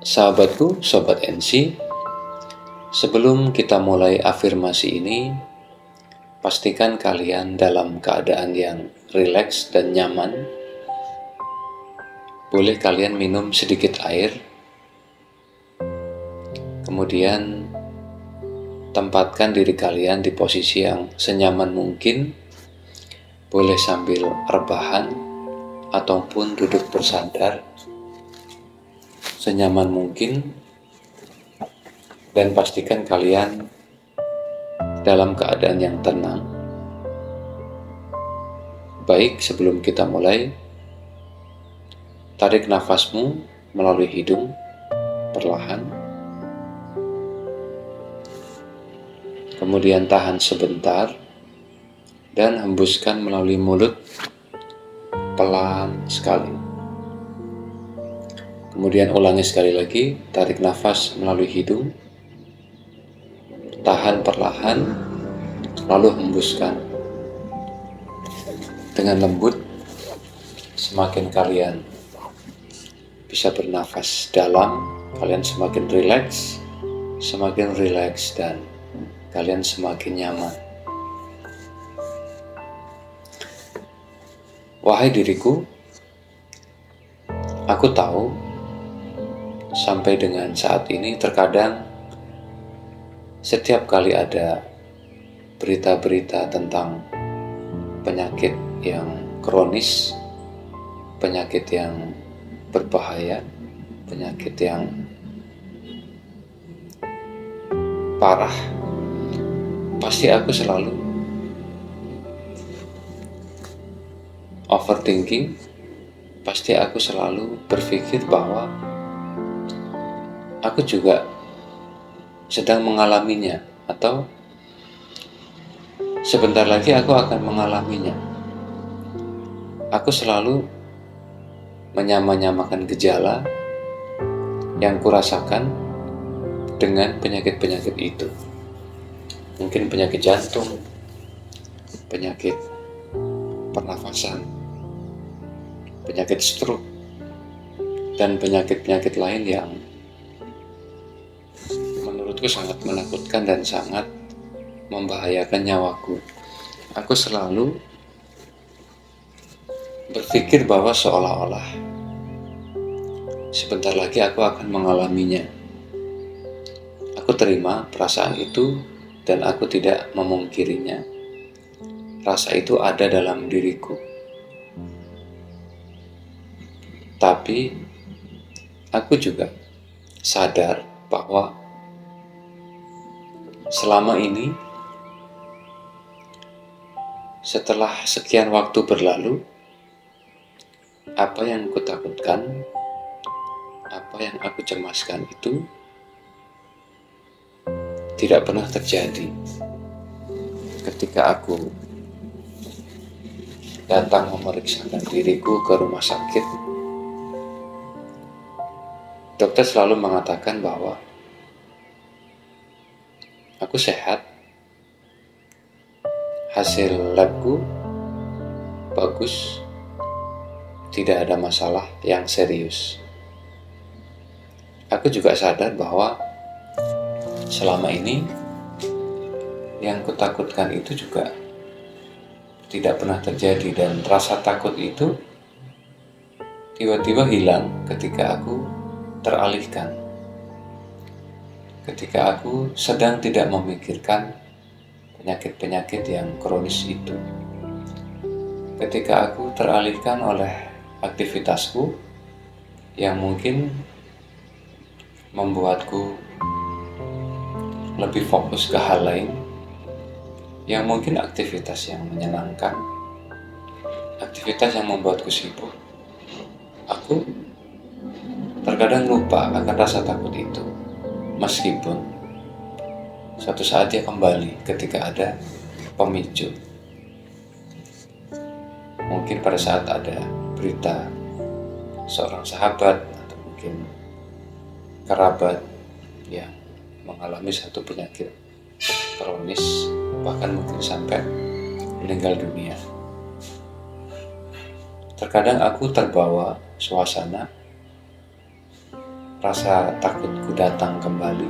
Sahabatku, Sobat NC, sebelum kita mulai afirmasi ini, pastikan kalian dalam keadaan yang rileks dan nyaman. Boleh kalian minum sedikit air, kemudian tempatkan diri kalian di posisi yang senyaman mungkin. Boleh sambil rebahan ataupun duduk bersandar senyaman mungkin, dan pastikan kalian dalam keadaan yang tenang. Baik, sebelum kita mulai, tarik nafasmu melalui hidung perlahan, kemudian tahan sebentar dan hembuskan melalui mulut pelan sekali. Kemudian ulangi sekali lagi, tarik nafas melalui hidung, tahan perlahan, lalu hembuskan dengan lembut. Semakin kalian bisa bernafas dalam, kalian semakin rileks dan kalian semakin nyaman. Wahai diriku, aku tahu sampai dengan saat ini terkadang setiap kali ada berita-berita tentang penyakit yang kronis, penyakit yang berbahaya, penyakit yang parah, pasti aku selalu overthinking, pasti aku selalu berpikir bahwa aku juga sedang mengalaminya, atau sebentar lagi aku akan mengalaminya. Aku selalu menyamakan gejala yang kurasakan dengan penyakit-penyakit itu. Mungkin penyakit jantung, penyakit pernafasan, penyakit stroke, dan penyakit-penyakit lain yang menurutku sangat menakutkan dan sangat membahayakan nyawaku. Aku selalu berpikir bahwa seolah-olah sebentar lagi aku akan mengalaminya. Aku terima perasaan itu dan aku tidak memungkirinya. Rasa itu ada dalam diriku. Tapi aku juga sadar bahwa selama ini, setelah sekian waktu berlalu, apa yang aku takutkan, apa yang aku cemaskan itu tidak pernah terjadi. Ketika aku datang memeriksakan diriku ke rumah sakit, dokter selalu mengatakan bahwa aku sehat, hasil labku bagus, tidak ada masalah yang serius. Aku juga sadar bahwa selama ini yang kutakutkan itu juga tidak pernah terjadi, dan rasa takut itu tiba-tiba hilang ketika aku teralihkan, ketika aku sedang tidak memikirkan penyakit-penyakit yang kronis itu, ketika aku teralihkan oleh aktivitasku yang mungkin membuatku lebih fokus ke hal lain, yang mungkin aktivitas yang menyenangkan, aktivitas yang membuatku sibuk. Aku terkadang lupa akan rasa takut itu, meskipun suatu saat dia kembali ketika ada pemicu. Mungkin pada saat ada berita seorang sahabat atau mungkin kerabat yang mengalami satu penyakit kronis, bahkan mungkin sampai meninggal dunia. Terkadang aku terbawa suasana rasa takutku datang kembali,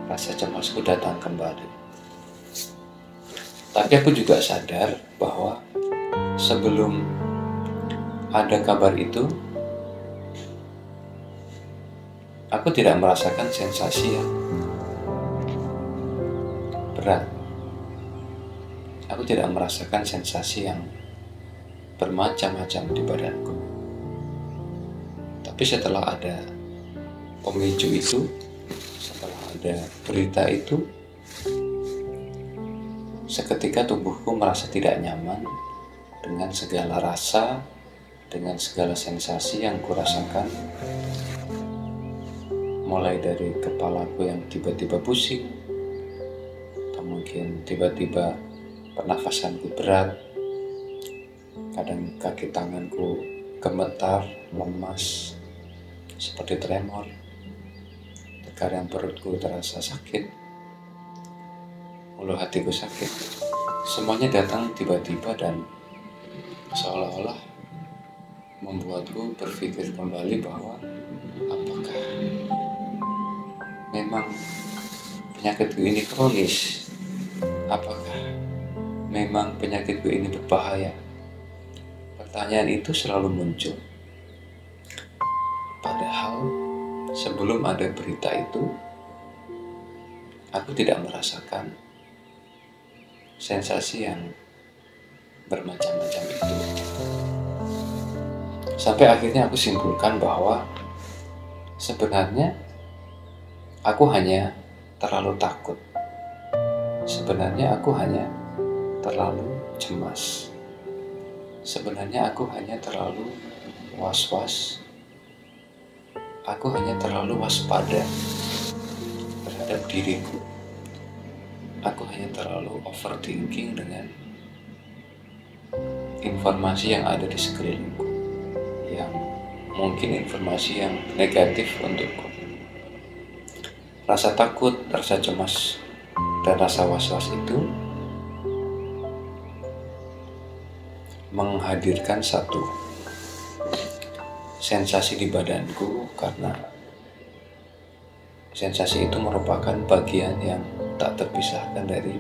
rasa cemasku datang kembali. Tapi aku juga sadar bahwa sebelum ada kabar itu, aku tidak merasakan sensasi yang berat. Aku tidak merasakan sensasi yang bermacam-macam di badanku. Tapi setelah ada pemicu itu, setelah ada berita itu, seketika tubuhku merasa tidak nyaman dengan segala rasa, dengan segala sensasi yang kurasakan. Mulai dari kepalaku yang tiba-tiba pusing, atau mungkin tiba-tiba pernafasanku berat, kadang kaki tanganku gemetar, lemas, seperti tremor, terkadang perutku terasa sakit, ulu hatiku sakit. Semuanya datang tiba-tiba dan seolah-olah membuatku berpikir kembali bahwa apakah memang penyakitku ini kronis? Apakah memang penyakitku ini berbahaya? Pertanyaan itu selalu muncul. Padahal sebelum ada berita itu, aku tidak merasakan sensasi yang bermacam-macam itu. Sampai akhirnya aku simpulkan bahwa sebenarnya aku hanya terlalu takut. Sebenarnya aku hanya terlalu cemas. Sebenarnya aku hanya terlalu was-was. Aku hanya terlalu waspada terhadap diriku. Aku hanya terlalu overthinking dengan informasi yang ada di sekelilingku, yang mungkin informasi yang negatif untukku. Rasa takut, rasa cemas, dan rasa was-was itu menghadirkan satu sensasi di badanku, karena sensasi itu merupakan bagian yang tak terpisahkan dari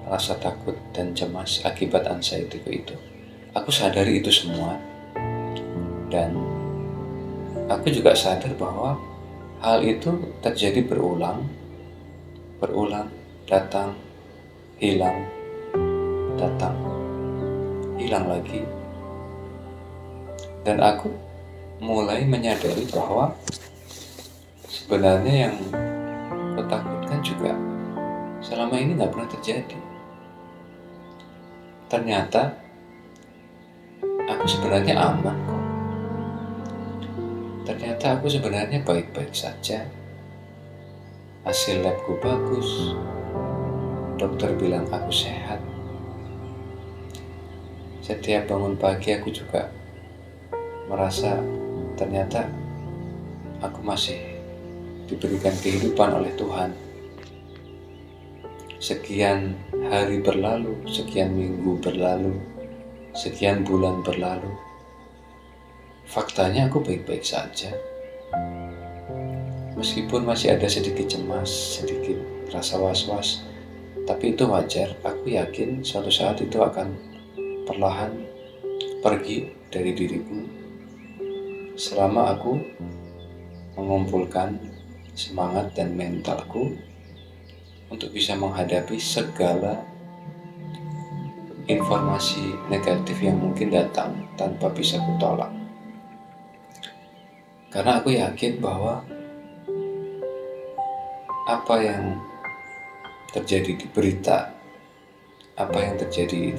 rasa takut dan cemas akibat anxietyku itu. Aku sadari itu semua, dan aku juga sadar bahwa hal itu terjadi berulang, datang, hilang, datang, hilang lagi. Dan aku mulai menyadari bahwa sebenarnya yang aku takutkan juga selama ini gak pernah terjadi. Ternyata aku sebenarnya aman kok. Ternyata aku sebenarnya baik-baik saja. Hasil labku bagus. Dokter bilang aku sehat. Setiap bangun pagi aku juga merasa ternyata aku masih diberikan kehidupan oleh Tuhan. Sekian hari berlalu, sekian minggu berlalu, sekian bulan berlalu. Faktanya aku baik-baik saja. Meskipun masih ada sedikit cemas, sedikit rasa was-was, tapi itu wajar. Aku yakin suatu saat itu akan perlahan pergi dari diriku selama aku mengumpulkan semangat dan mentalku untuk bisa menghadapi segala informasi negatif yang mungkin datang tanpa bisa kutolak. Karena aku yakin bahwa apa yang terjadi di berita, apa yang terjadi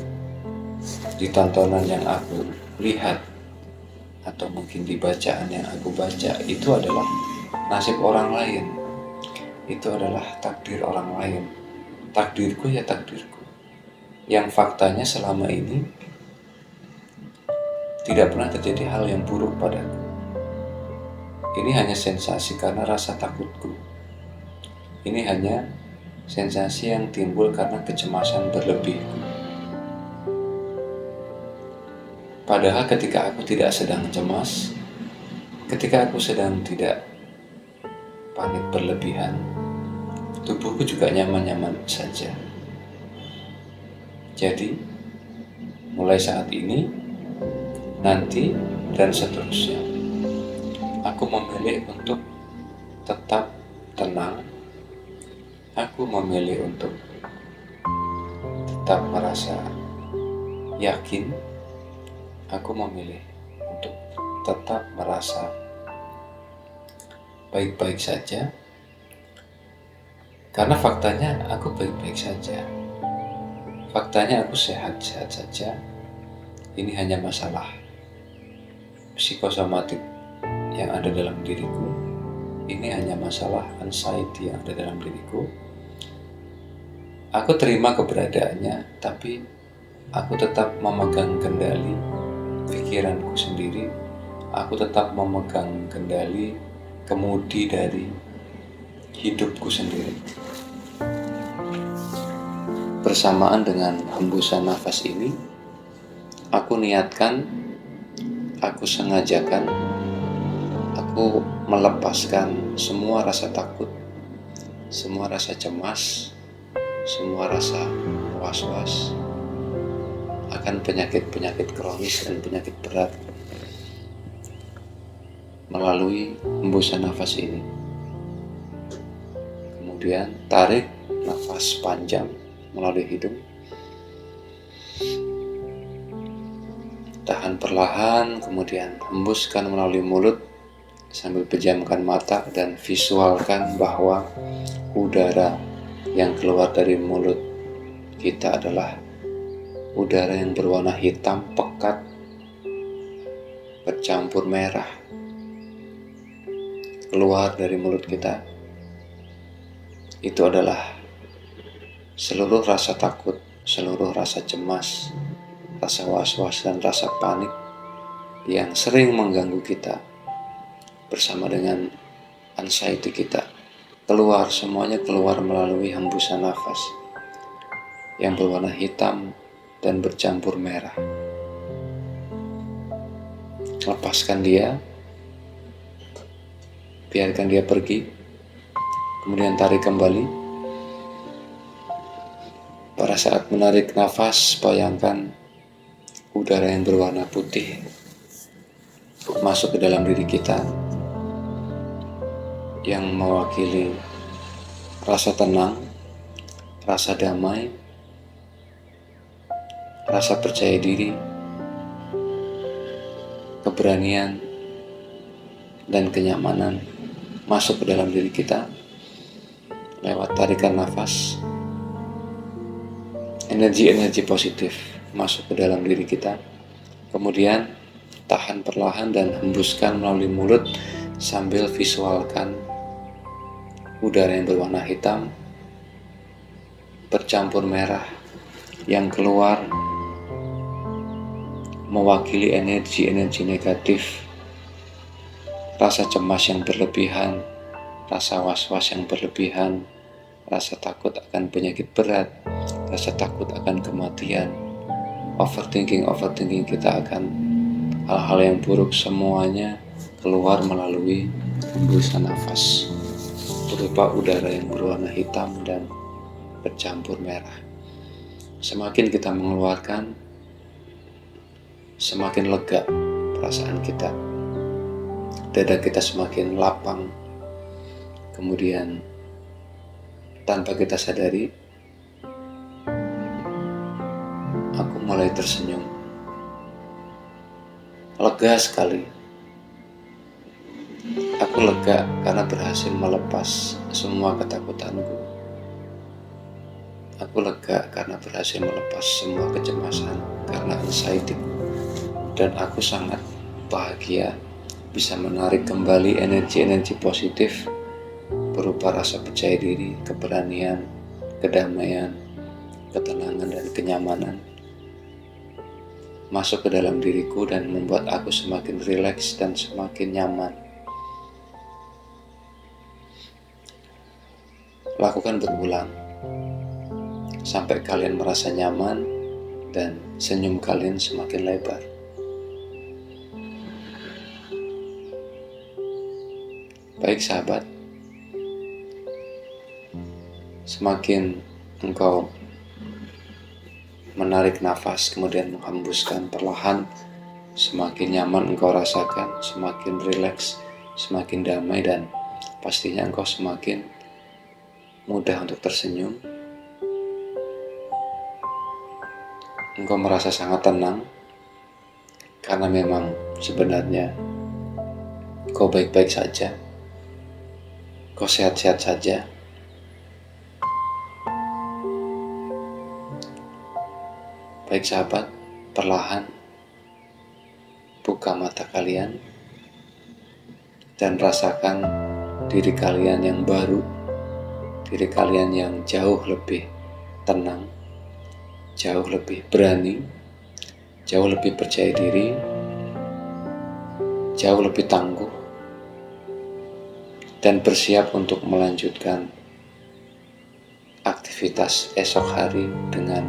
di tontonan yang aku lihat, atau mungkin di bacaan yang aku baca, itu adalah nasib orang lain. Itu adalah takdir orang lain. Takdirku ya takdirku. Yang faktanya selama ini tidak pernah terjadi hal yang buruk padaku. Ini hanya sensasi karena rasa takutku. Ini hanya sensasi yang timbul karena kecemasan berlebihku. Padahal ketika aku tidak sedang cemas, Ketika aku sedang tidak panik berlebihan, tubuhku juga nyaman-nyaman saja. Jadi, mulai saat ini, nanti, dan seterusnya, aku memilih untuk tetap tenang. Aku memilih untuk tetap merasa yakin. Aku memilih untuk tetap merasa baik-baik saja. Karena faktanya aku baik-baik saja. Faktanya aku sehat-sehat saja. Ini hanya masalah psikosomatik yang ada dalam diriku. Ini hanya masalah anxiety yang ada dalam diriku. Aku terima keberadaannya, tapi aku tetap memegang kendali pikiranku sendiri. Aku tetap memegang kendali kemudi dari hidupku sendiri. Bersamaan dengan hembusan nafas ini, aku niatkan, aku sengajakan, aku melepaskan semua rasa takut, semua rasa cemas, semua rasa was-was akan penyakit-penyakit kronis dan penyakit berat melalui hembusan nafas ini. Kemudian tarik nafas panjang melalui hidung, tahan perlahan, kemudian hembuskan melalui mulut sambil pejamkan mata dan visualkan bahwa udara yang keluar dari mulut kita adalah udara yang berwarna hitam pekat bercampur merah keluar dari mulut kita. Itu adalah seluruh rasa takut, seluruh rasa cemas, rasa was-was dan rasa panik yang sering mengganggu kita bersama dengan anxiety kita. Keluar, semuanya keluar melalui hembusan nafas yang berwarna hitam dan bercampur merah. Lepaskan dia, biarkan dia pergi, kemudian tarik kembali. Pada saat menarik nafas, bayangkan udara yang berwarna putih masuk ke dalam diri kita yang mewakili rasa tenang, rasa damai, rasa percaya diri, keberanian, dan kenyamanan masuk ke dalam diri kita lewat tarikan nafas. Energi-energi positif masuk ke dalam diri kita. Kemudian tahan perlahan dan hembuskan melalui mulut sambil visualkan udara yang berwarna hitam bercampur merah yang keluar mewakili energi-energi negatif, rasa cemas yang berlebihan, rasa was-was yang berlebihan, rasa takut akan penyakit berat, rasa takut akan kematian, overthinking kita akan hal-hal yang buruk, semuanya keluar melalui hembusan nafas berupa udara yang berwarna hitam dan bercampur merah. Semakin kita mengeluarkan, semakin lega perasaan kita, dada kita semakin lapang. Kemudian tanpa kita sadari, aku mulai tersenyum. Lega sekali. Aku lega karena berhasil melepas semua ketakutanku. Aku lega karena berhasil melepas semua kecemasan karena anxiety. Dan aku sangat bahagia bisa menarik kembali energi-energi positif berupa rasa percaya diri, keberanian, kedamaian, ketenangan, dan kenyamanan masuk ke dalam diriku dan membuat aku semakin rileks dan semakin nyaman. Lakukan berulang sampai kalian merasa nyaman dan senyum kalian semakin lebar. Baik sahabat, semakin engkau menarik nafas kemudian menghembuskan perlahan, semakin nyaman engkau rasakan, semakin rileks, semakin damai, dan pastinya engkau semakin mudah untuk tersenyum. Engkau merasa sangat tenang karena memang sebenarnya kau baik-baik saja, kau sehat-sehat saja. Baik sahabat, perlahan buka mata kalian dan rasakan diri kalian yang baru, diri kalian yang jauh lebih tenang, jauh lebih berani, jauh lebih percaya diri, jauh lebih tangguh, dan bersiap untuk melanjutkan aktivitas esok hari dengan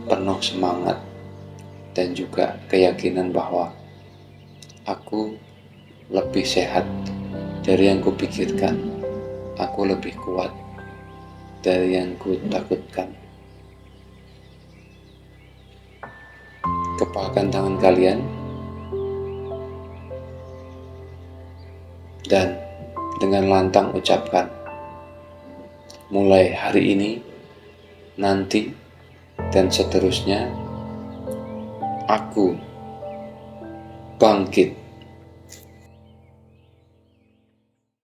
penuh semangat dan juga keyakinan bahwa aku lebih sehat dari yang kupikirkan, aku lebih kuat dari yang kutakutkan. Kepalkan tangan kalian dan dengan lantang ucapkan, mulai hari ini, nanti, dan seterusnya, aku bangkit